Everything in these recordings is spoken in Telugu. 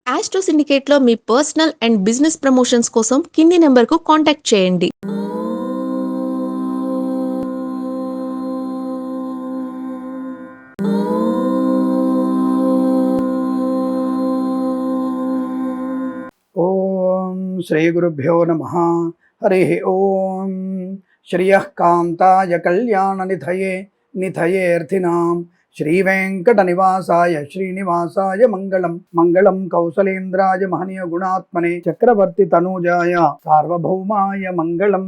ఆస్ట్రో సిండికేట్లో మీ పర్సనల్ అండ్ బిజినెస్ ప్రమోషన్స్ కోసం కింది నెంబర్కు కాంటాక్ట్ చేయండి. ఓం శ్రీ గురుభ్యో నమః. హరి ఓం. శ్రియః కాంతాయ కళ్యాణ నిధయేర్థినాం శ్రీ వెంకట నివాసాయ శ్రీనివాసాయ మంగళం. మంగళం కౌసలేంద్రాయ మహనీయ గుణాత్మనే చక్రవర్తి తనూజాయ సార్వభౌమాయ మంగళం.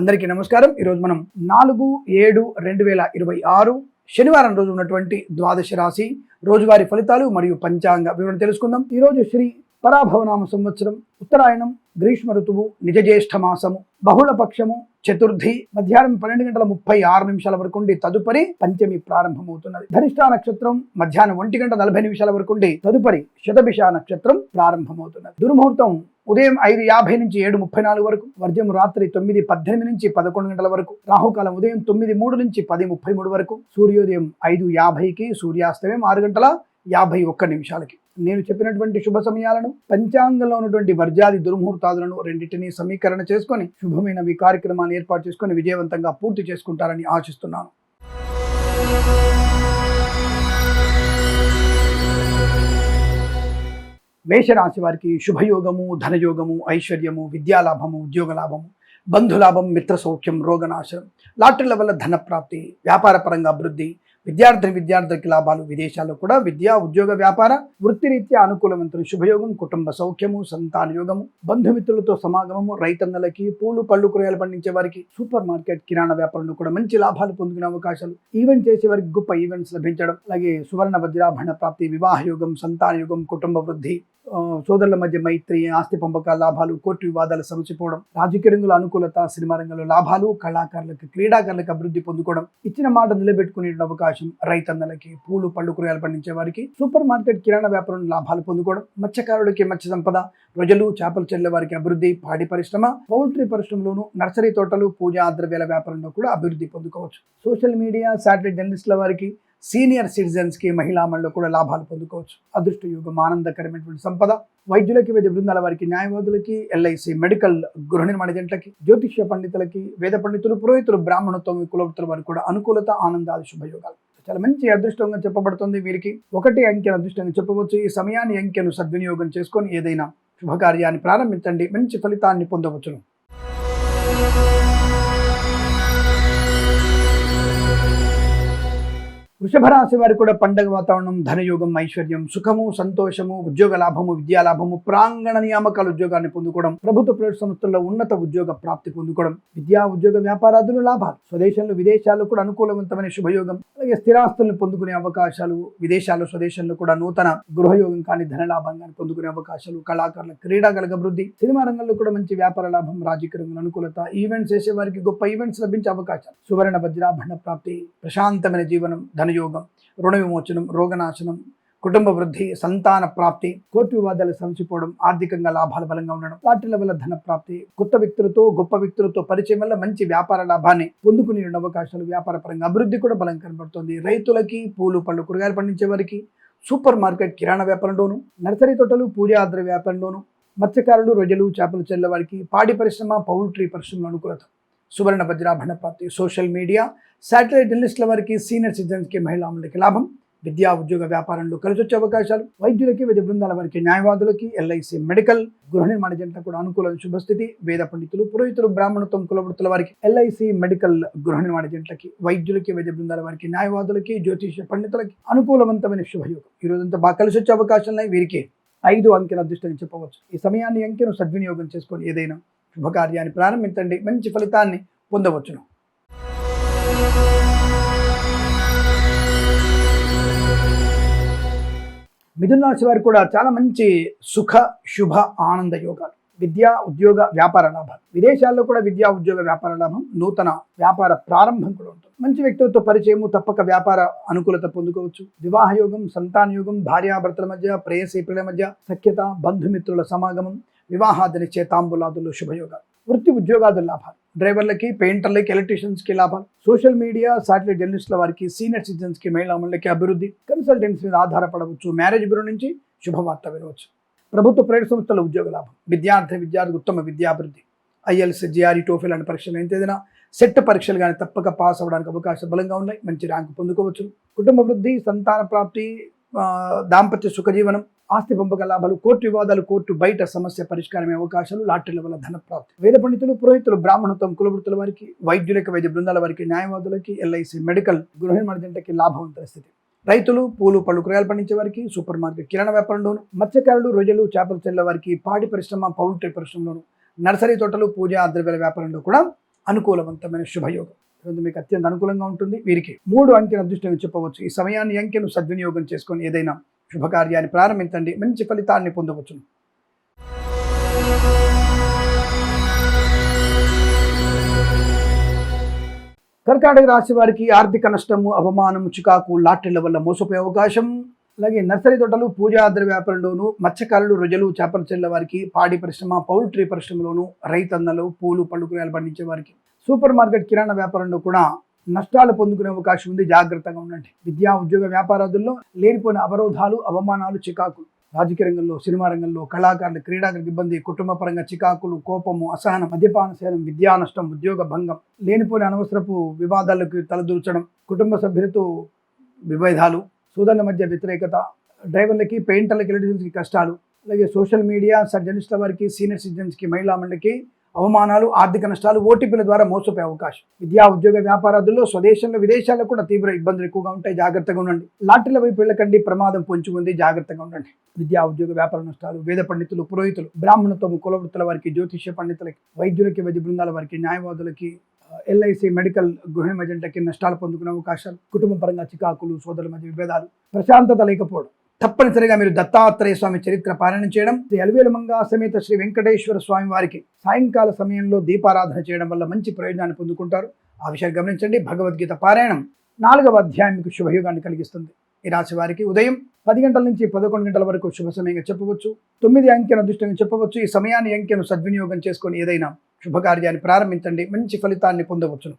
అందరికీ నమస్కారం. ఈరోజు మనం 4/7/2026 శనివారం రోజు ఉన్నటువంటి ద్వాదశ రాశి రోజువారీ ఫలితాలు మరియు పంచాంగ వివరణ తెలుసుకుందాం. ఈరోజు శ్రీ పరాభవనామ సంవత్సరం, ఉత్తరాయణం, గ్రీష్మ ఋతువు, నిజ జ్యేష్ఠ మాసము, బహుళ పక్షము, చతుర్థి మధ్యాహ్నం 12:36 వరకు ఉండి తదుపరి పంచమి ప్రారంభమవుతున్నది. ధనిష్ఠా నక్షత్రం మధ్యాహ్నం 1:40 వరకు ఉండి తదుపరి శతభిష నక్షత్రం ప్రారంభమవుతున్నది. దుర్ముహూర్తం ఉదయం 5:50 నుంచి 7:34 వరకు, వర్జం రాత్రి 9:18 నుంచి 11 గంటల వరకు, రాహుకాలం ఉదయం 9:03 నుంచి 10:33 వరకు, సూర్యోదయం 5:50కి, సూర్యాస్తమయం 6:51. నేను చెప్పినటువంటి శుభ సమయాలను, పంచాంగంలో ఉన్నటువంటి వర్జాది దుర్ముహూర్తాలను రెండింటినీ సమీకరణ చేసుకొని శుభమైన ఈ కార్యక్రమాన్ని ఏర్పాటు చేసుకొని విజయవంతంగా పూర్తి చేసుకుంటారని ఆశిస్తున్నాను. మేషరాశి వారికి శుభయోగము, ధనయోగము, ఐశ్వర్యము, విద్యాలాభము, ఉద్యోగ లాభము, బంధులాభం, మిత్ర సౌఖ్యం, రోగనాశనం, లాటరీల వల్ల ధన ప్రాప్తి, వ్యాపార పరంగా అభివృద్ధి, విద్యార్థులకి లాభాలు, విదేశాల్లో కూడా విద్యా, ఉద్యోగ, వ్యాపార, వృత్తిరీత్యా అనుకూలవంతులు, శుభయోగం, కుటుంబ సౌఖ్యము, సంతాన యోగము, బంధుమిత్రులతో సమాగమము, రైతన్నలకి, పూలు పళ్ళు కూరగాయలు పండించే వారికి, సూపర్ మార్కెట్, కిరాణా వ్యాపారంలో కూడా మంచి లాభాలు పొందుకునే అవకాశాలు, ఈవెంట్ చేసే వారికి గొప్ప ఈవెంట్స్ లభించడం, అలాగే సువర్ణ వజ్రాభరణ ప్రాప్తి, వివాహ యోగం, సంతాన యోగం, కుటుంబ వృద్ధి, సోదరుల మధ్య మైత్రి, ఆస్తి పంపకాల లాభాలు, కోర్టు వివాదాలు సమసిపోవడం, రాజకీయ రంగంలో అనుకూలత, సినిమా రంగంలో లాభాలు, కళాకారులకు, క్రీడాకారులకు అభివృద్ధి పొందుకోవడం, ఇచ్చిన మాట నిలబెట్టుకునే అవకాశం, రైతన్నలకి, పూలు పళ్ళు కూరగాయలు పండించే వారికి, సూపర్ మార్కెట్, కిరాణా వ్యాపారం లాభాలు పొందుకోవడం, మత్స్యకారులకి మత్స్య సంపద, రొయ్యలు, చేపలు చెల్లె వారికి అభివృద్ధి, పాడి పరిశ్రమ, పౌల్ట్రీ పరిశ్రమలోను, నర్సరీ తోటలు, పూజా ద్రవ్యాల వ్యాపారంలో కూడా అభివృద్ధి పొందుకోవచ్చు. సోషల్ మీడియా, శాటిలైట్ జర్నలిస్టుల వారికి, సీనియర్ సిటిజన్స్కి, మహిళామణులు కూడా లాభాలు పొందుకోవచ్చు. అదృష్ట యోగం, ఆనందకరమైనటువంటి సంపద, వైద్యులకి, వైద్య బృందాల వారికి, న్యాయవాదులకి, ఎల్ఐసి, మెడికల్, గృహ నిర్మాణ జంటలకి, జ్యోతిష్య పండితులకి, వేద పండితులు, పురోహితులు, బ్రాహ్మణత్వం, కులవృత్తుల వారికి కూడా అనుకూలత, ఆనందాది శుభయోగాలు. చాలా మంచి అదృష్టంగా చెప్పబడుతుంది. వీరికి 1 అంకెను అదృష్టంగా చెప్పవచ్చు. ఈ సమయాన్ని, అంకెను సద్వినియోగం చేసుకొని ఏదైనా శుభకార్యాన్ని ప్రారంభించండి, మంచి ఫలితాన్ని పొందవచ్చును. వృషభ రాశి వారికి కూడా పండగ వాతావరణం, ధనయోగం, ఐశ్వర్యం, సుఖము, సంతోషము, ఉద్యోగ లాభము, విద్యాలాభము, ప్రాంగణ నియామకాల ఉద్యోగాన్ని పొందుకోవడం, ప్రభుత్వ ప్రైవేట్ సంస్థల్లో ఉన్నత ఉద్యోగ ప్రాప్తి పొందుకోవడం, విద్యా, ఉద్యోగ, వ్యాపారాదులు లాభాలు, స్వదేశంలో విదేశాల్లో కూడా అనుకూలవంతమైన శుభయోగం, అలాగే స్థిరాస్తులను పొందుకునే అవకాశాలు, విదేశాల్లో స్వదేశంలో కూడా నూతన గృహయోగం కానీ ధనలాభం కానీ పొందుకునే అవకాశాలు, కళాకారుల, క్రీడాకారుల అభివృద్ధి, సినిమా రంగంలో కూడా మంచి వ్యాపార లాభం, రాజకీయ రంగంలో అనుకూలత, ఈవెంట్స్ చేసే వారికి గొప్ప ఈవెంట్స్ లభించే అవకాశాలు, సువర్ణ వజ్రాభరణ ప్రాప్తి, ప్రశాంతమైన జీవనం, ధనయోగం, రుణ విమోచనం, రోగనాశనం, కుటుంబ వృద్ధి, సంతాన ప్రాప్తి, కోర్టు వివాదాలు సమసిపోవడం, ఆర్థికంగా లాభాలు బలంగా ఉండడం, లాటరీల వల్ల ధన ప్రాప్తి, కొత్త వ్యక్తులతో, గొప్ప వ్యక్తులతో పరిచయం వల్ల మంచి వ్యాపార లాభాన్ని పొందుకునే అవకాశాలు, వ్యాపార పరంగా అభివృద్ధి కూడా బలం కనబడుతుంది. రైతులకి, పూలు పళ్ళు కూరగాయలు పండించే వారికి, సూపర్ మార్కెట్, కిరాణా వ్యాపారంలోను, నర్సరీ తోటలు, పూజా ద్రవ్య వ్యాపారంలోను, మత్స్యకారులు, రొయ్యలు, చేపలు చెల్లె వారికి, పాడి పరిశ్రమ, పౌల్ట్రీ పరిశ్రమలో అనుకూలత, సువర్ణ వజ్రాభరణ ప్రాప్తి, సోషల్ మీడియా, శాటిలైట్ జర్నలిస్టుల వారికి, సీనియర్ సిటిజన్స్కి, మహిళామణులకి లాభం, విద్యా, ఉద్యోగ, వ్యాపారంలో కలిసి వచ్చే అవకాశాలు, వైద్యులకి, వైద్య బృందాల వారికి, న్యాయవాదులకి, ఎల్ఐసి, మెడికల్, గృహ నిర్మాణ జంటలకు కూడా అనుకూల శుభస్థితి, వేద పండితులు, పురోహితులు, బ్రాహ్మణత్వం, కులవృత్తుల వారికి, ఎల్ఐసి, మెడికల్, గృహ నిర్మాణ జంటలకి, వైద్యులకి, వైద్య బృందాల వారికి, న్యాయవాదులకి, జ్యోతిష్య పండితులకి అనుకూలవంతమైన శుభయోగం. ఈ రోజంతా బాగా కలిసి వచ్చే అవకాశాలున్నాయి. వీరికి 5 అంకెల అదృష్టం చెప్పవచ్చు. ఈ సమయాన్ని, అంకెను సద్వినియోగం చేసుకొని ఏదైనా శుభకార్యాన్ని ప్రారంభించండి, మంచి ఫలితాన్ని పొందవచ్చును. మిథున రాశి వారికి కూడా చాలా మంచి సుఖ, శుభ, ఆనంద యోగాలు, విద్యా, ఉద్యోగ, వ్యాపార లాభాలు, విదేశాల్లో కూడా విద్యా, ఉద్యోగ, వ్యాపార లాభం, నూతన వ్యాపార ప్రారంభం కూడా ఉంటుంది. మంచి వ్యక్తులతో పరిచయము, తప్పక వ్యాపార అనుకూలత పొందుకోవచ్చు. వివాహ యోగం, సంతాన యోగం, భార్యాభర్తల మధ్య, ప్రేయసీ ప్రియుల మధ్య సఖ్యత, బంధుమిత్రుల సమాగమం, వివాహాది నిశ్చయితాంబులాదులు శుభయోగాలు, వృత్తి ఉద్యోగాదుల లాభాలు, డ్రైవర్లకి, పెయింటర్లకి, ఎలక్ట్రీషియన్స్కి లాభాలు, సోషల్ మీడియా, శాటిలైట్ జర్నలిస్టుల వారికి, సీనియర్ సిటిజన్స్కి, మహిళామణులకి అభివృద్ధి, కన్సల్టెన్సీ మీద ఆధారపడవచ్చు. మ్యారేజ్ బ్యూరో నుంచి శుభవార్త వినవచ్చు. ప్రభుత్వ ప్రైవేట్ సంస్థల ఉద్యోగ లాభం, విద్యార్థి ఉత్తమ విద్యాభివృద్ధి, ఐఎల్స్, జిఆర్ఈ, టోఫెల్ అనే పరీక్షలు ఏదైనా సెట్ పరీక్షలు కానీ తప్పక పాస్ అవ్వడానికి అవకాశాలు బలంగా ఉన్నాయి. మంచి ర్యాంకు పొందుకోవచ్చు. కుటుంబ వృద్ధి, సంతాన ప్రాప్తి, దాంపత్య సుఖజీవనం, ఆస్తి పంపక లాభాలు, కోర్టు వివాదాలు, కోర్టు బయట సమస్య పరిష్కారమే అవకాశాలు, లాటరీల వల్ల ధన ప్రాప్తి. వేద పండితులు, పురోహితులు, బ్రాహ్మణత్వం, కులవృత్తుల వారికి, వైద్యులకి, వైద్య బృందాల వారికి, న్యాయవాదులకి, ఎల్ఐసి, మెడికల్, గృహ నిర్మాణ జంటకి లాభవంతమైన స్థితి. రైతులు, పూలు పళ్ళు కూరగాయలు పండించే వారికి, సూపర్ మార్కెట్ కిరాణా వ్యాపారంలోను, మత్స్యకారులు, రొయ్యలు, చేపల చెల్ల వారికి, పాడి పరిశ్రమ, పౌల్ట్రీ పరిశ్రమలోను, నర్సరీ తోటలు, పూజా ద్రవ్యాల వ్యాపారంలో కూడా అనుకూలవంతమైన శుభయోగం. మీకు అత్యంత అనుకూలంగా ఉంటుంది. వీరికి 3 అంకెను అదృష్టంగా చెప్పవచ్చు. ఈ సమయాన్ని అంకెను సద్వినియోగం చేసుకొని ఏదైనా శుభకార్యాన్ని ప్రారంభించండి, మంచి ఫలితాన్ని పొందవచ్చు. కర్కాటక రాశి వారికి ఆర్థిక నష్టము, అవమానం, చికాకు, లాటరీల వల్ల మోసపోయే అవకాశం. అలాగే నర్సరీ తోటలు, పూజా ద్రవ్య వ్యాపారంలోను, మత్స్యకారులు, రొయ్యలు, చేపల చెల్ల వారికి, పాడి పరిశ్రమ, పౌల్ట్రీ పరిశ్రమలోను, రైతన్నలు, పూలు పళ్ళు కూరగాయలు పండించే వారికి, సూపర్ మార్కెట్ కిరాణా వ్యాపారంలో కూడా నష్టాలు పొందుకునే అవకాశం ఉంది. జాగ్రత్తగా ఉండండి. విద్యా ఉద్యోగ వ్యాపారాదుల్లో లేనిపోయిన అవరోధాలు, అవమానాలు, చికాకులు. రాజకీయ రంగంలో, సినిమా రంగంలో, కళాకారులు, క్రీడాకారులకు ఇబ్బంది, కుటుంబ పరంగా చికాకులు, కోపము, అసహనం, మద్యపాన సేవనం, విద్యా నష్టం, ఉద్యోగ భంగం, లేనిపోయిన అనవసరపు వివాదాలకు తలదూర్చడం, కుటుంబ సభ్యులతో విభేదాలు, సోదరుల మధ్య వ్యతిరేకత, డ్రైవర్లకి, పెయింటర్లకి, ఎలక్ట్రీషియన్స్కి కష్టాలు, అలాగే సోషల్ మీడియా, జర్నలిస్టుల వారికి, సీనియర్ సిటిజన్స్కి, మహిళా మండలికి అవమానాలు, ఆర్థిక నష్టాలు, ఓటీపీల ద్వారా మోసపోయే అవకాశం. విద్యా ఉద్యోగ వ్యాపారాదుల్లో స్వదేశంలో, విదేశాల్లో కూడా తీవ్ర ఇబ్బందులు ఎక్కువగా ఉంటాయి. జాగ్రత్తగా ఉండండి. లాటరీల వైపు వెళ్ళకండి, ప్రమాదం పొంచి ఉంది. జాగ్రత్తగా ఉండండి. విద్యా ఉద్యోగ వ్యాపార నష్టాలు. వేద పండితులు, పురోహితులు, బ్రాహ్మణత్వం, కులవృత్తుల వారికి, జ్యోతిష్య పండితులకి, వైద్యులకి, వైద్య బృందాల వారికి, న్యాయవాదులకి, ఎల్ఐసి, మెడికల్, గృహ మజంటకి నష్టాలు పొందుకునే అవకాశాలు. కుటుంబ పరంగా చికాకులు, సోదరుల మధ్య విభేదాలు, ప్రశాంతత లేకపోవడం. తప్పనిసరిగా మీరు దత్తాత్రేయ స్వామి చరిత్ర పారాయణం చేయడం, శ్రీ అలివేలు మంగా సమేత శ్రీ వెంకటేశ్వర స్వామి వారికి సాయంకాల సమయంలో దీపారాధన చేయడం వల్ల మంచి ప్రయోజనాన్ని పొందుకుంటారు. ఆ విషయాన్ని గమనించండి. భగవద్గీత పారాయణం 4వ అధ్యాయం మీకు శుభయోగాన్ని కలిగిస్తుంది. ఈ రాశి వారికి ఉదయం 10 గంటల నుంచి 11 గంటల వరకు శుభ సమయంగా చెప్పవచ్చు. 9 అంకెను అదృష్టంగా చెప్పవచ్చు. ఈ సమయాన్ని అంకెను సద్వినియోగం చేసుకొని ఏదైనా శుభకార్యాన్ని ప్రారంభించండి, మంచి ఫలితాన్ని పొందవచ్చును.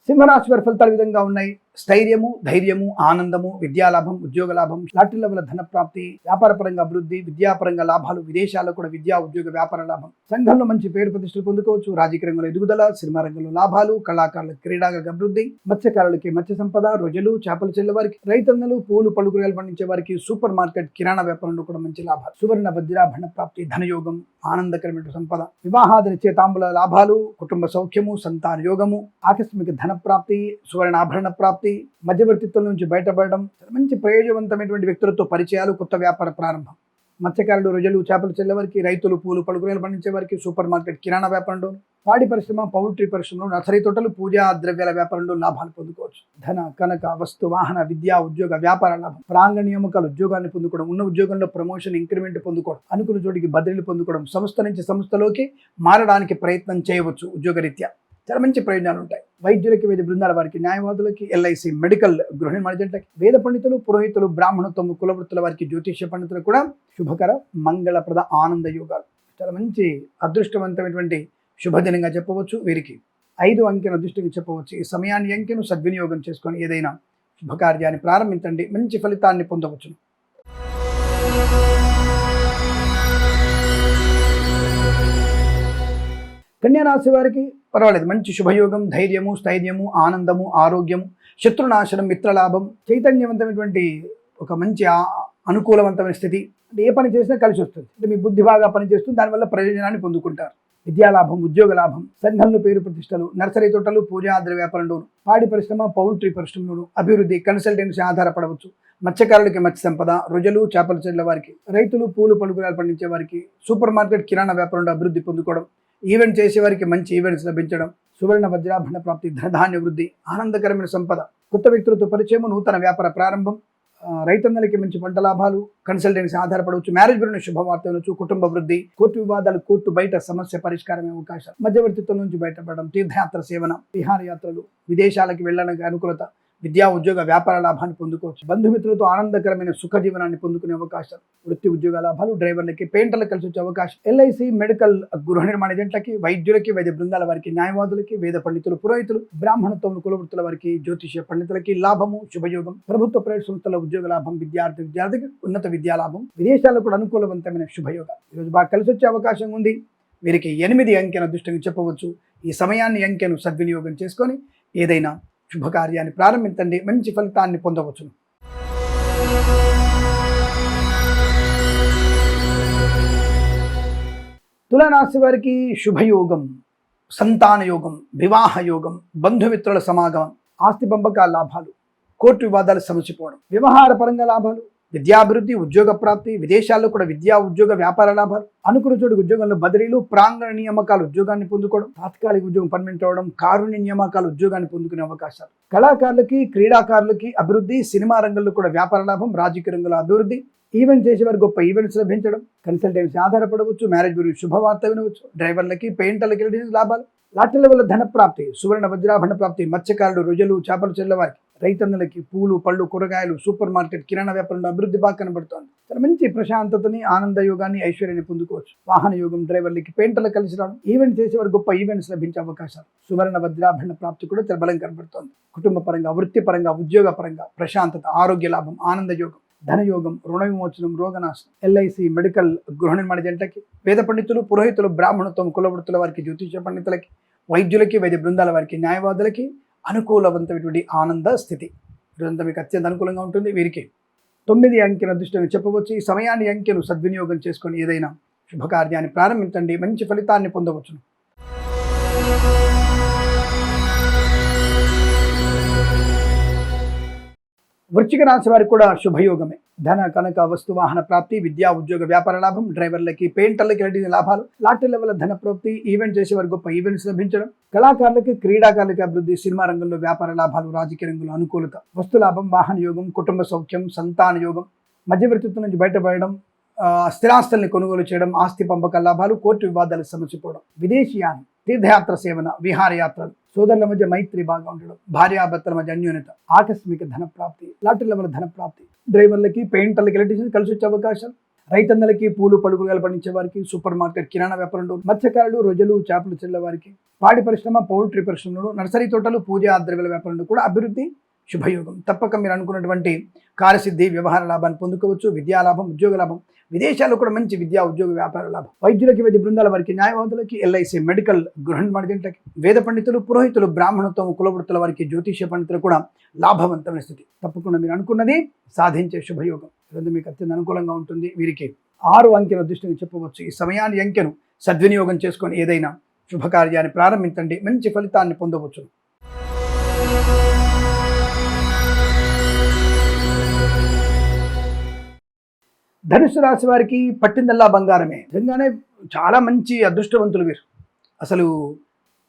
సింహరాశి వారి ఫలితాలు విధంగా ఉన్నాయి. స్థైర్యము, ధైర్యము, ఆనందము, విద్యాలాభం, ఉద్యోగ లాభం, లాటరీల వల్ల ధన ప్రాప్తి, వ్యాపారపరంగా అభివృద్ధి, విద్యాపరంగా లాభాలు, విదేశాల్లో కూడా విద్యా ఉద్యోగ వ్యాపార లాభం, సంఘంలో మంచి పేరు ప్రతిష్టలు పొందుకోవచ్చు. రాజకీయ రంగంలో ఎదుగుదల, సినిమా రంగంలో లాభాలు, కళాకారులకు క్రీడాగా అభివృద్ధి, మత్స్యకారులకి మత్స్య సంపద, రొయ్యలు, చేపల చెల్ల వారికి, రైతన్నలు, పూలు పళ్ళు కూరగాయలు పండించే వారికి, సూపర్ మార్కెట్ కిరాణా వ్యాపారంలో కూడా మంచి లాభాలు, సువర్ణ వజ్రాభరణ ప్రాప్తి, ధనయోగం, ఆనందకరమైన సంపద, వివాహాది నిశ్చయితాంబుల లాభాలు, కుటుంబ సౌఖ్యము, సంతాన యోగము, ఆకస్మిక ధన ప్రాప్తి, సువర్ణాభరణ ప్రాప్తి, మధ్యవర్తిత్వం నుంచి బయటపడడం, మంచి ప్రయోజనవంతమైనటువంటి వ్యక్తులతో పరిచయాలు, కొత్త వ్యాపార ప్రారంభం. మత్స్యకారులు, రొయ్యలు, చేపలు చెల్లే వారికి, రైతులు, పూలు పళ్ళు కూరగాయలు పండించే వారికి, సూపర్ మార్కెట్ కిరాణా వ్యాపారంలో, పాడి పరిశ్రమ, పౌల్ట్రీ పరిశ్రమలో, నర్సరీ తోటలు, పూజా ద్రవ్యాల వ్యాపారంలో లాభాలు పొందుకోవచ్చు. ధన, కనక, వస్తు, వాహన, విద్యా ఉద్యోగ వ్యాపార లాభం, ప్రాంగణ నియామకాలు, ఉద్యోగాన్ని పొందుకోవడం, ఉన్న ఉద్యోగంలో ప్రమోషన్, ఇంక్రిమెంట్ పొందుకోవడం, అనుకున్న చోటికి బదిలీలు పొందుకోవడం, సంస్థ నుంచి సంస్థలోకి మారడానికి ప్రయత్నం చేయవచ్చు. ఉద్యోగరీత్యా చాలా మంచి ప్రయోజనాలు ఉంటాయి. వైద్యులకి, వైద్య బృందాల వారికి, న్యాయవాదులకి, ఎల్ఐసి, మెడికల్, గృహ నిర్మాణ జంటకి, వేద పండితులు, పురోహితులు, బ్రాహ్మణత్వం, కులవృత్తుల వారికి, జ్యోతిష్య పండితులకు కూడా శుభకర, మంగళప్రద, ఆనంద యోగాలు. చాలా మంచి అదృష్టవంతమైనటువంటి శుభదినంగా చెప్పవచ్చు. వీరికి 5 అంకెను అదృష్టంగా చెప్పవచ్చు. ఈ సమయాన్ని అంకెను సద్వినియోగం చేసుకొని ఏదైనా శుభకార్యాన్ని ప్రారంభించండి, మంచి ఫలితాన్ని పొందవచ్చు. కన్యా రాశి వారికి పర్వాలేదు. మంచి శుభయోగం, ధైర్యము, స్థైర్యము, ఆనందము, ఆరోగ్యము, శత్రునాశనం, మిత్రలాభం, చైతన్యవంతమైనటువంటి ఒక మంచి అనుకూలవంతమైన స్థితి. అంటే ఏ పని చేసినా కలిసి వస్తుంది. అంటే మీ బుద్ధి బాగా పనిచేస్తుంది, దానివల్ల ప్రయోజనాన్ని పొందుకుంటారు. విద్యాలాభం, ఉద్యోగ లాభం, సంఘంలో పేరు ప్రతిష్టలు, నర్సరీ తోటలు, పూజా ద్రవ్య వ్యాపారంలోను, పాడి పరిశ్రమ, పౌల్ట్రీ పరిశ్రమలోను అభివృద్ధి, కన్సల్టెన్సీ ఆధారపడవచ్చు. మత్స్యకారులకి మత్స్య సంపద, రొయ్యలు, చేపల చెల్ల వారికి, రైతులు, పూలు పళ్ళు కూరగాయలు పండించే వారికి, సూపర్ మార్కెట్ కిరాణా వ్యాపారంలో అభివృద్ధి పొందుకోవడం, ఈవెంట్ చేసేవారికి మంచి ఈవెంట్స్ లభించడం, సువర్ణ వజ్రాభరణ ప్రాప్తి, ధనధాన్య వృద్ధి, ఆనందకరమైన సంపద, కొత్త వ్యక్తులతో పరిచయం, నూతన వ్యాపార ప్రారంభం, రైతన్నలకి మంచి పంట లాభాలు, కన్సల్టెన్సీ ఆధారపడవచ్చు. మ్యారేజ్ గురించి శుభవార్త వినొచ్చు. కుటుంబ వృద్ధి, కోర్టు వివాదాలు, కోర్టు బయట సమస్య పరిష్కారమే అవకాశం, మధ్యవర్తిత్వం నుంచి బయటపడడం, తీర్థయాత్ర సేవన, విహారయాత్రలు, విదేశాలకు వెళ్ళడానికి అనుకూలత, విద్యా ఉద్యోగ వ్యాపార లాభాన్ని పొందుకోవచ్చు. బంధుమిత్రులతో ఆనందకరమైన సుఖ జీవనాన్ని పొందుకునే అవకాశాలు, వృత్తి ఉద్యోగ లాభాలు, డ్రైవర్లకి, పెయింటర్లకు కలిసి వచ్చే అవకాశం, ఎల్ఐసి, మెడికల్, గృహ నిర్మాణ ఏజెంట్లకి, వైద్యులకి, వైద్య బృందాల వారికి, న్యాయవాదులకి, వేద పండితులు, పురోహితులు, బ్రాహ్మణత్వం, కులవృత్తుల వారికి, జ్యోతిష్య పండితులకి లాభము, శుభయోగం. ప్రభుత్వ ప్రైవేట్ సంస్థల ఉద్యోగ లాభం, విద్యార్థికి ఉన్నత విద్యా లాభం, విదేశాలకు కూడా అనుకూలవంతమైన శుభయోగం. ఈరోజు బాగా కలిసి వచ్చే అవకాశం ఉంది. వీరికి 8 అంకెను అదృష్టంగా చెప్పవచ్చు. ఈ సమయాన్ని, అంకెను సద్వినియోగం చేసుకొని ఏదైనా శుభకార్యాన్ని ప్రారంభించండి, మంచి ఫలితాన్ని పొందవచ్చును. తులారాశి వారికి శుభయోగం, సంతాన యోగం, వివాహ యోగం, బంధుమిత్రుల సమాగమం, ఆస్తి పంపకాల లాభాలు, కోర్టు వివాదాలు సమసిపోవడం, వ్యవహార పరంగా లాభాలు, విద్యాభివృద్ధి, ఉద్యోగ ప్రాప్తి, విదేశాల్లో కూడా విద్యా ఉద్యోగ వ్యాపార లాభాలు, అనుకున్న చోటు ఉద్యోగంలో బదిలీలు, ప్రాంగణ నియామకాలు ఉద్యోగాన్ని పొందుకోవడం, తాత్కాలిక ఉద్యోగం పర్మనెంట్ అవ్వడం, కారుణ్య నియామకాలు ఉద్యోగాన్ని పొందుకునే అవకాశాలు, కళాకారులకి, క్రీడాకారులకి అభివృద్ధి, సినిమా రంగంలో కూడా వ్యాపార లాభం, రాజకీయ రంగంలో అభివృద్ధి, ఈవెంట్ చేసేవారు గొప్ప ఈవెంట్స్ లభించడం, కన్సల్టెన్సీ ఆధారపడవచ్చు, మ్యారేజ్ గురించి శుభవార్త వినవచ్చు, డ్రైవర్లకి, పెయింటర్లకి లాభాలు, లాటరీల వల్ల ధన ప్రాప్తి, సువర్ణ వజ్రాభరణ ప్రాప్తి, మత్స్యకారులు, రొయ్యలు, చేపలు చెల్లవారికి, రైతన్నులకి, పూలు, పళ్ళు, కూరగాయలు, సూపర్ మార్కెట్, కిరాణా వ్యాపారంలో అభివృద్ధి బాగా కనబడుతోంది. చాలా మంచి ప్రశాంతతని, ఆనంద యోగాన్ని, ఐశ్వర్యాన్ని పొందుకోవచ్చు. వాహన యోగం, డ్రైవర్లకి, పెయింటర్లకు కలిసి రావడం, ఈవెంట్ చేసేవారు గొప్ప ఈవెంట్స్ లభించే అవకాశాలు, సువర్ణ వజ్రాభరణ ప్రాప్తి కూడా చాలా బలం కనబడుతోంది. కుటుంబ పరంగా, వృత్తిపరంగా, ఉద్యోగ పరంగా ప్రశాంతత, ఆరోగ్య లాభం, ఆనంద యోగం, ధనయోగం, రుణ విమోచనం, రోగనాశనం, ఎల్ఐసి, మెడికల్, గృహ నిర్మాణ జంటకి, వేద పండితులు, పురోహితులు, బ్రాహ్మణత్వం, కులవృత్తుల వారికి, జ్యోతిష పండితులకి, వైద్యులకి, వైద్య బృందాల వారికి, న్యాయవాదులకి అనుకూలవంతమైనటువంటి ఆనంద స్థితి. ఇదంతా మీకు అత్యంత అనుకూలంగా ఉంటుంది. వీరికి 9 అంకెను అదృష్టంగా చెప్పవచ్చు. ఈ సమయాన్ని, అంకెను సద్వినియోగం చేసుకొని ఏదైనా శుభకార్యాన్ని ప్రారంభించండి, మంచి ఫలితాన్ని పొందవచ్చును. వృశ్చిక రాశి వారికి కూడా శుభయోగమే. ధన, కనక, వస్తు, వాహన ప్రాప్తి, విద్యా ఉద్యోగ వ్యాపార లాభం, డ్రైవర్లకి, పెయింటర్లకి రెడీ లాభాలు, లాటరీ లెవెల్ ధన ప్రాప్తి, ఈవెంట్ చేసేవారు గొప్ప ఈవెంట్స్ లభించడం, కళాకారులకి, క్రీడాకారులకి అభివృద్ధి, సినిమా రంగంలో వ్యాపార లాభాలు, రాజకీయ రంగంలో అనుకూలత, వస్తు లాభం, వాహన యోగం, కుటుంబ సౌఖ్యం, సంతాన యోగం, మధ్యవర్తిత్వం నుంచి బయటపడడం, స్థిరాస్తుల్ని కొనుగోలు చేయడం, ఆస్తి పంపకాల లాభాలు, కోర్టు వివాదాలు సమసిపోవడం, విదేశీయానం, తీర్థయాత్ర సేవన, విహారయాత్రలు, సోదరుల మధ్య మైత్రి బాగా ఉండడం, భార్యాభర్తల మధ్య అన్యోన్యత, ఆకస్మిక ధన ప్రాప్తి, లాటరీల వల్ల ధన ప్రాప్తి, డ్రైవర్లకి, పెయింటర్లకి ఎలక్ట్రీషియన్ కలిసి వచ్చే అవకాశాలు, రైతన్నలకి, పూలు, పలుకులు పండించే వారికి, సూపర్ మార్కెట్, కిరాణా వ్యాపారంలో, మత్స్యకారులు, రొయ్యలు, చేపలు చెల్లే వారికి, పాడి పరిశ్రమ, పౌల్ట్రీ పరిశ్రమలో, నర్సరీ తోటలు, పూజా ద్రవ్యాల వ్యాపారంలో కూడా అభివృద్ధి, శుభయోగం. తప్పక మీరు అనుకున్నటువంటి కార్యసిద్ధి, వ్యవహార లాభాన్ని పొందుకోవచ్చు. విద్యా లాభం, ఉద్యోగ లాభం, విదేశాల్లో కూడా మంచి విద్యా ఉద్యోగ వ్యాపార లాభం, వైద్యులకి, వైద్య బృందాల వారికి, న్యాయవాదులకి, ఎల్ఐసి, మెడికల్, గృహ నిర్మాణ జంటలకి, వేద పండితులు, పురోహితులు, బ్రాహ్మణత్వం, కులవృత్తుల వారికి, జ్యోతిష్య పండితులు కూడా లాభవంతమైన స్థితి. తప్పకుండా మీరు అనుకున్నది సాధించే శుభయోగం. ఇదంతా మీకు అత్యంత అనుకూలంగా ఉంటుంది. వీరికి 6 అంకెను అదృష్టంగా చెప్పవచ్చు. ఈ సమయాన్ని, అంకెను సద్వినియోగం చేసుకొని ఏదైనా శుభకార్యాన్ని ప్రారంభించండి, మంచి ఫలితాన్ని పొందవచ్చు. ధనుసు రాశి వారికి పట్టిందల్లా బంగారమే. నిజంగానే చాలా మంచి అదృష్టవంతులు వీరు. అసలు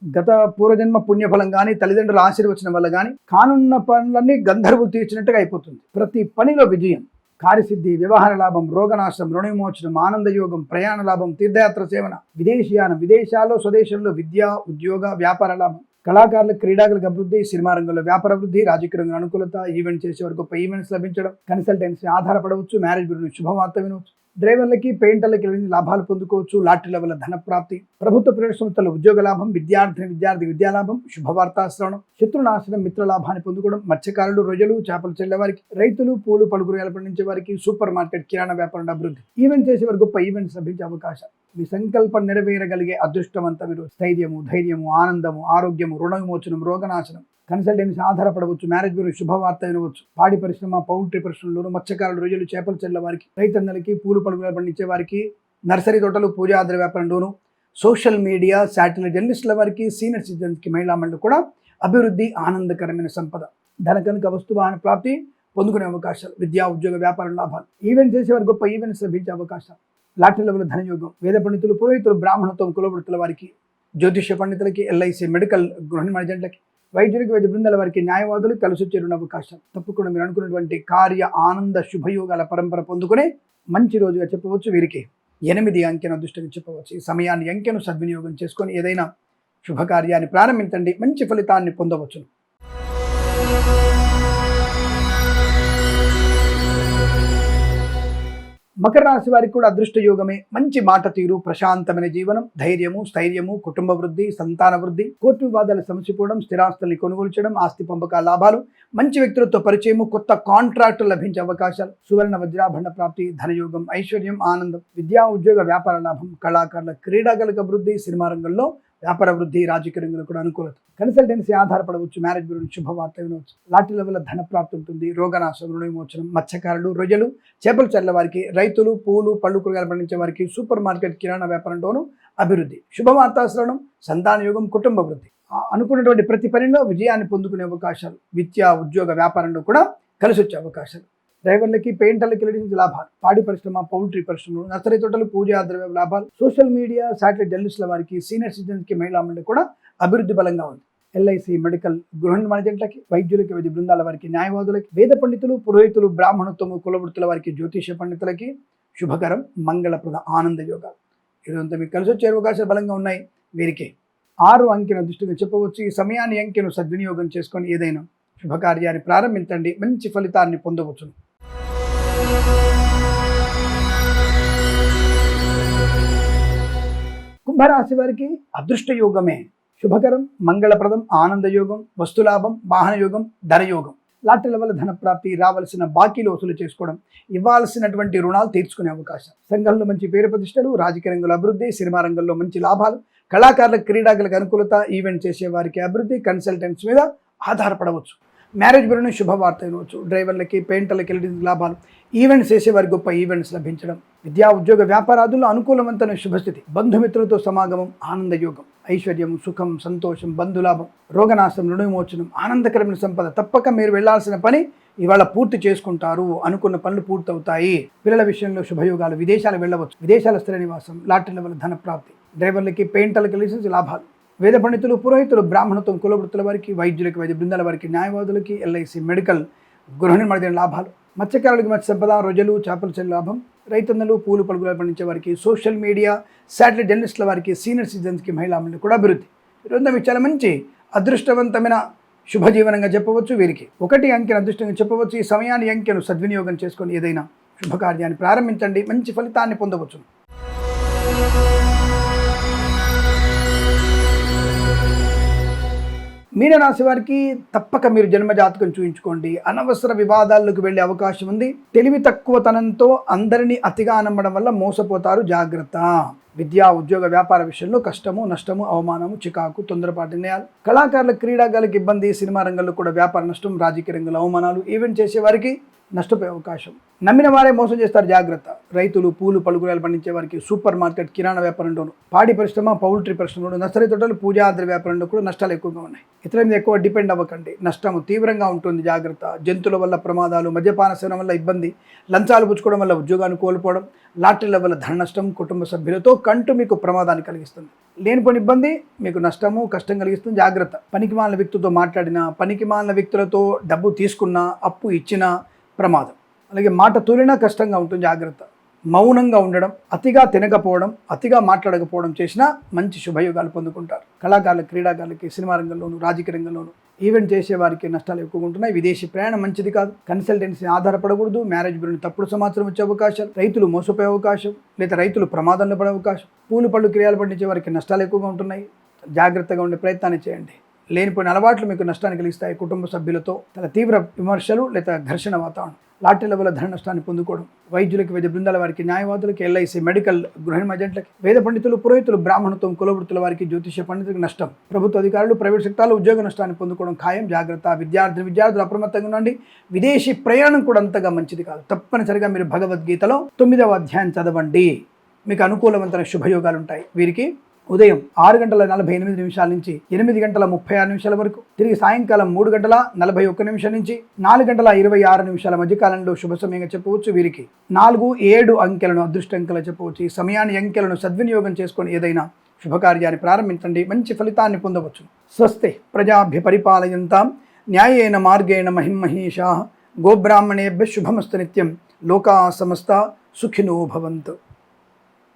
గత పూర్వజన్మ పుణ్యఫలం కానీ, తల్లిదండ్రుల ఆశీర్వచనం వల్ల కానీ కానున్న పనులన్నీ గంధర్వులు తీర్చినట్టుగా అయిపోతుంది. ప్రతి పనిలో విజయం, కార్యసిద్ధి, వ్యవహార లాభం, రోగనాశనం, రుణ విమోచనం, ఆనంద యోగం, ప్రయాణ లాభం, తీర్థయాత్ర సేవన, విదేశీయానం, విదేశాల్లో, స్వదేశంలో విద్యా ఉద్యోగ వ్యాపార లాభం, కళాకారులకు, క్రీడాకులకు అభివృద్ధి, సినిమా రంగంలో వ్యాపార అభివృద్ధి, రాజకీయ రంగంలో అనుకూలత, ఈవెంట్ చేసేవారు గొప్ప ఈవెంట్స్ లభించడం, కన్సల్టెన్సీ ఆధారపడవచ్చు, మ్యారేజ్ గురించి శుభవార్త వినవచ్చు, డ్రైవర్లకి, పెయింటర్లకి లాభాలు పొందుకోవచ్చు, లాటరీల వల్ల ధన ప్రాప్తి, ప్రభుత్వ ప్రైవేట్ సంస్థల ఉద్యోగ లాభం, విద్యార్థి విద్యా లాభం, శుభవార్తా శ్రవణం, శత్రునాశనం, మిత్ర లాభాన్ని పొందుకోవడం, మత్స్యకారులు, రొయ్యలు, చేపలు చెల్లే వారికి, రైతులు, పూలు, పలుకులు పండించే వారికి, సూపర్ మార్కెట్, కిరాణా వ్యాపారం అభివృద్ధి, ఈవెంట్ చేసేవారు గొప్ప ఈవెంట్స్ లభించే అవకాశాలు, మీ సంకల్పం నెరవేరగలిగే అదృష్టవంత మీరు, స్థైర్యము, ధైర్యము, ఆనందము, ఆరోగ్యము, రుణ విమోచనం, రోగనాశనం, కన్సల్టెన్సీ ఆధారపడవచ్చు, మ్యారేజ్ గురించి శుభవార్త వినవచ్చు, పాడి పరిశ్రమ, పౌల్ట్రీ పరిశ్రమలో, మత్స్యకారులు, రొయ్యలు, చేపలు చెల్ల వారికి, రైతన్నలకి, పూలు, పలుకులు పండించే వారికి, నర్సరీ తోటలు, పూజాద్ర వ్యాపారంలోను, సోషల్ మీడియా, శాటిలైట్ జర్నలిస్టుల వారికి, సీనియర్ సిటిజన్స్కి, మహిళా మండలి కూడా అభివృద్ధి, ఆనందకరమైన సంపద, ధన, కనుక, వస్తు, వాహన ప్రాప్తి పొందుకునే అవకాశాలు, విద్యా ఉద్యోగ వ్యాపార లాభాలు, ఈవెంట్ చేసేవారు గొప్ప ఈవెంట్స్ లభించే అవకాశాలు, లాటరీ లెవెల్ ధనయోగం, వేద పండితులు, పురోహితులు, బ్రాహ్మణత్వం, కులవృత్తుల వారికి, జ్యోతిష్య పండితులకి, ఎల్ఐసి, మెడికల్, గృహ నిర్మాణ జంటలకి, వైద్యులకి, వైద్య బృందాల వారికి, న్యాయవాదులు కలిసి వచ్చేటువంటి అవకాశం. తప్పకుండా మీరు అనుకున్నటువంటి కార్య, ఆనంద, శుభయోగాల పరంపర పొందుకునే మంచి రోజుగా చెప్పవచ్చు. వీరికి 8 అంకెను అదృష్టంగా చెప్పవచ్చు. ఈ సమయాన్ని, అంకెను సద్వినియోగం చేసుకొని ఏదైనా శుభకార్యాన్ని ప్రారంభించండి, మంచి ఫలితాన్ని పొందవచ్చు. మకర రాశి వారికి కూడా అదృష్ట యోగమే. మంచి మాట తీరు, ప్రశాంతమైన జీవనం, ధైర్యము, స్థైర్యము, కుటుంబ వృద్ధి, సంతాన వృద్ధి, కోర్టు వివాదాలు సమసిపోవడం, స్థిరాస్తుల్ని కొనుగోలు చేయడం, ఆస్తి పంపకాల లాభాలు, మంచి వ్యక్తులతో పరిచయము, కొత్త కాంట్రాక్టులు లభించే అవకాశాలు, సువర్ణ వజ్రాభరణ ప్రాప్తి, ధనయోగం, ఐశ్వర్యం, ఆనందం, విద్యా ఉద్యోగ వ్యాపార లాభం, కళాకారుల క్రీడాగలకు అభివృద్ధి, సినిమా రంగంలో వ్యాపార వృద్ధి, రాజకీయ రంగంలో కూడా అనుకూలత, కన్సల్టెన్సీ ఆధారపడవచ్చు, మ్యారేజ్ బ్యూరో శుభవార్త వినవచ్చు, లాటరీ లెవెల్ ధన ప్రాప్తి ఉంటుంది, రోగనాశం, రుణ విమోచనం, మత్స్యకారులు, రొయ్యలు, చేపలు చల్ల వారికి, రైతులు, పూలు పళ్ళు కూరగాయలు పండించే వారికి, సూపర్ మార్కెట్ కిరాణా వ్యాపారంలోనూ అభివృద్ధి, శుభవార్తా శ్రవణం, సంతాన యోగం, కుటుంబ వృద్ధి, అనుకున్నటువంటి ప్రతి పనిలో విజయాన్ని పొందుకునే అవకాశాలు, విద్యా ఉద్యోగ వ్యాపారంలో కూడా కలిసి వచ్చే అవకాశాలు, డ్రైవర్లకి, పెయింటర్లకి లభించే లాభాలు, పాడి పరిశ్రమ, పౌల్ట్రీ పరిశ్రమలు, నర్సరీ తోటలు, పూజా ద్రవ్య లాభాలు, సోషల్ మీడియా, శాటిలైట్ జర్నలిస్టుల వారికి, సీనియర్ సిటిజన్స్కి, మహిళా మండలి కూడా అభివృద్ధి బలంగా ఉంది. ఎల్ఐసి, మెడికల్, గృహ నిర్మాణ జంటలకి, వైద్యులకి, వైద్య బృందాల వారికి, న్యాయవాదులకి, వేద పండితులు, పురోహితులు, బ్రాహ్మణత్వము, కులవృత్తుల వారికి, జ్యోతిష పండితులకి శుభకరం, మంగళప్రద, ఆనంద యోగాలు. ఇదంతా మీకు కలిసి వచ్చే అవకాశాలు బలంగా ఉన్నాయి. వీరికి 6 అంకెను దృష్టిగా చెప్పవచ్చు. ఈ సమయాన్ని అంకెను సద్వినియోగం చేసుకొని ఏదైనా శుభకార్యాన్ని ప్రారంభించండి, మంచి ఫలితాన్ని పొందవచ్చును. కుంభరాశి వారికి అదృష్ట యోగమే. శుభకరం, మంగళప్రదం, ఆనంద యోగం, వస్తులాభం, వాహన యోగం, ధనయోగం, లాటరీ లెవెల్ ధన ప్రాప్తి, రావాల్సిన బాకీలు వసూలు చేసుకోవడం, ఇవ్వాల్సినటువంటి రుణాలు తీర్చుకునే అవకాశం, సంఘంలో మంచి పేరు ప్రతిష్టలు, రాజకీయ రంగంలో అభివృద్ధి, సినిమా రంగంలో మంచి లాభాలు, కళాకారులకు, క్రీడాకులకు అనుకూలత, ఈవెంట్ చేసే వారికి అభివృద్ధి, కన్సల్టెంట్స్ మీద ఆధారపడవచ్చు, మ్యారేజ్ బ్యూరోని శుభవార్త వినవచ్చు, డ్రైవర్లకి, పెయింటర్లకి లాభాలు, ఈవెంట్స్ చేసేవారికి గొప్ప ఈవెంట్స్ లభించడం, విద్యా ఉద్యోగ వ్యాపారాదుల్లో అనుకూలవంతమైన శుభస్థితి, బంధుమిత్రులతో సమాగమం, ఆనంద యోగం, ఐశ్వర్యం, సుఖం, సంతోషం, బంధులాభం, రోగనాశం, రుణ విమోచనం, ఆనందకరమైన సంపద. తప్పక మీరు వెళ్లాల్సిన పని ఇవాళ పూర్తి చేసుకుంటారు, అనుకున్న పనులు పూర్తవుతాయి. పిల్లల విషయంలో శుభయోగాలు, విదేశాలు వెళ్ళవచ్చు, విదేశాల స్థిర నివాసం, లాటరీ లెవెల్ ధన ప్రాప్తి, డ్రైవర్లకి, పెయింటర్లకి లైసెన్స్ లాభాలు, వేద పండితులు, పురోహితులు, బ్రాహ్మణత్వం, కులవృత్తుల వారికి, వైద్యులకి, వైద్య బృందాల వారికి, న్యాయవాదులకి, ఎల్ఐసి, మెడికల్, గృహ నిర్మాణ లాభాలు, మత్స్యకారులకి మత్స్య సంపద, రొయ్యలు, చేపలు చెల్లి లాభం, రైతన్నలు, పూలు పలుకులు పండించే వారికి, సోషల్ మీడియా, శాటిలైట్ జర్నలిస్టుల వారికి, సీనియర్ సిటిజన్స్కి, మహిళా మండలి కూడా అభివృద్ధి. ఈరోజు మీకు చాలా మంచి అదృష్టవంతమైన శుభజీవనంగా చెప్పవచ్చు. వీరికి 1 అంకెను అదృష్టంగా చెప్పవచ్చు. ఈ సమయాన్ని అంకెను సద్వినియోగం చేసుకొని ఏదైనా శుభకార్యాన్ని ప్రారంభించండి, మంచి ఫలితాన్ని పొందవచ్చు. మీనరాశి వారికి తప్పక మీరు జన్మజాతకం చూయించుకోండి. అనవసర వివాదాల్లోకి వెళ్ళే అవకాశం ఉంది. తెలివి తక్కువతనంతో అందరినీ అతిగా నమ్మడం వల్ల మోసపోతారు, జాగ్రత్త. విద్యా ఉద్యోగ వ్యాపార విషయంలో కష్టము, నష్టము, అవమానము, చికాకు, తొందరపాటు నిర్ణయాలు, కళాకారుల, క్రీడాకారులకు ఇబ్బంది, సినిమా రంగంలో కూడా వ్యాపార నష్టం, రాజకీయ రంగంలో అవమానాలు, ఈవెంట్ చేసే వారికి నష్టపోయే అవకాశం, నమ్మిన వారే మోసం చేస్తారు, జాగ్రత్త. రైతులు, పూలు పలుకురాలు పండించే వారికి, సూపర్ మార్కెట్ కిరాణా వ్యాపారంలోను, పాడి పరిశ్రమ, పౌల్ట్రీ పరిశ్రమలోను, నర్సరీ తోటలు, పూజా ద్రవ్య వ్యాపారంలో కూడా నష్టాలు ఎక్కువగా ఉన్నాయి. ఇతరుల మీద ఎక్కువ డిపెండ్ అవ్వకండి, నష్టము తీవ్రంగా ఉంటుంది, జాగ్రత్త. జంతువుల వల్ల ప్రమాదాలు, మద్యపాన సేవన వల్ల ఇబ్బంది, లంచాలు పుచ్చుకోవడం వల్ల ఉద్యోగాన్ని కోల్పోవడం, లాటరీ లెవెల్ ధన నష్టం, కుటుంబ సభ్యులతో కంటూ మీకు ప్రమాదాన్ని కలిగిస్తుంది. లేనిపోని ఇబ్బంది, మీకు నష్టము, కష్టం కలిగిస్తుంది, జాగ్రత్త. పనికిమాలిన వ్యక్తులతో మాట్లాడినా, పనికిమాలిన వ్యక్తులతో డబ్బు తీసుకున్నా, అప్పు ఇచ్చినా ప్రమాదం. అలాగే మాట తూలినా కష్టంగా ఉంటుంది, జాగ్రత్త. మౌనంగా ఉండడం, అతిగా తినకపోవడం, అతిగా మాట్లాడకపోవడం చేసినా మంచి శుభయోగాలు పొందుకుంటారు. కళాకారుల, క్రీడాకారులకి, సినిమా రంగంలోను, రాజకీయ రంగంలోను, ఈవెంట్ చేసే వారికి నష్టాలు ఎక్కువగా ఉంటున్నాయి. విదేశీ ప్రయాణం మంచిది కాదు. కన్సల్టెన్సీ ఆధారపడకూడదు. మ్యారేజ్ బ్యూరోని తప్పుడు సమాచారం వచ్చే అవకాశం, రైతులు మోసపోయే అవకాశం, లేదా రైతులు ప్రమాదంలో పడే అవకాశం, పూలు పళ్ళు క్రియాలు పండించే వారికి నష్టాలు ఎక్కువగా ఉంటున్నాయి. జాగ్రత్తగా ఉండే ప్రయత్నాన్ని చేయండి. లేనిపోయిన అలవాట్లు మీకు నష్టాన్ని కలిగిస్తాయి. కుటుంబ సభ్యులతో చాలా తీవ్ర విమర్శలు లేదా ఘర్షణ వాతావరణం, లాటరీ లెవెల్ ధన నష్టాన్ని పొందుకోవడం, వైద్యులకి, వైద్య బృందాల వారికి, న్యాయవాదులకి, ఎల్ఐసి, మెడికల్, గృహ ఏజెంట్లకి, వేద పండితులు, పురోహితులు, బ్రాహ్మణత్వం, కులవృత్తుల వారికి, జ్యోతిష పండితులకు నష్టం, ప్రభుత్వ అధికారులు, ప్రైవేట్ సెక్టార్లు ఉద్యోగ నష్టాన్ని పొందుకోవడం ఖాయం, జాగ్రత్త. విద్యార్థులు అప్రమత్తంగా ఉండండి. విదేశీ ప్రయాణం కూడా అంతగా మంచిది కాదు. తప్పనిసరిగా మీరు భగవద్గీతలో 9వ అధ్యాయం చదవండి, మీకు అనుకూలవంతమైన శుభయోగాలు ఉంటాయి. వీరికి ఉదయం 6:48 నుంచి 8:36 వరకు, తిరిగి సాయంకాలం 3:41 నుంచి 4:26 మధ్య కాలంలో శుభ సమయంగా చెప్పవచ్చు. వీరికి 4, 7 అంకెలను అదృష్ట అంకెలు చెప్పవచ్చు. ఈ సమయాన్ని అంకెలను సద్వినియోగం చేసుకొని ఏదైనా శుభకార్యాన్ని ప్రారంభించండి, మంచి ఫలితాన్ని పొందవచ్చు. స్వస్తి ప్రజాభ్య పరిపాలయంతాం న్యాయేన మార్గేణ మహిమహీషాః గోబ్రాహ్మణేభ్యః శుభమస్తు నిత్యం. లోకా సమస్తా సుఖినో భవంతు.